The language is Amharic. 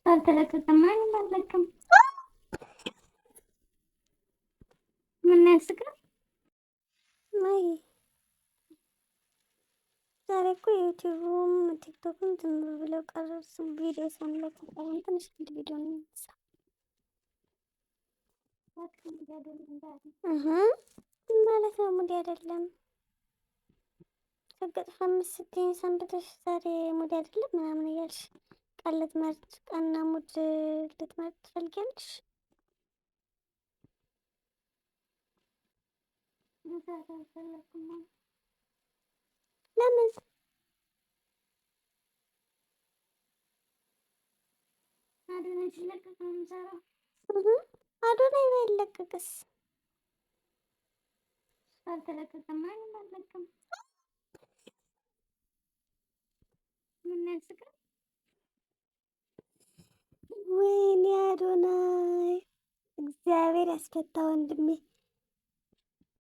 አልተለቀቀም። ማንም አልለቀም። ምን ያስቃል? ማይ ዛሬ እኮ ዩቲዩብም ቲክቶክም ዝም ብለው ቀረጹ ቪዲዮ ሳንለቅ አሁን ትንሽ አንድ ቪዲዮ ነው የሚመስለው። ማለት ነው ሙዲ አይደለም። ከገጥ 5 ሰንብተሽ ዛሬ ሙዲ አይደለም ምናምን እያልሽ ቀን ልትመርጭ ቀንና ሙድ ልትመርጭ ትፈልጊያለሽ? ለምን አዶናይ ሲለቀቅ ነው የምሰራው። አዶናይ ባይለቀቅስ? አልተለቀቀም። ማንም አልለቀም። ምን ያስቃል? ወይኔ አዶናይ እግዚአብሔር ያስፈታ ወንድሜ።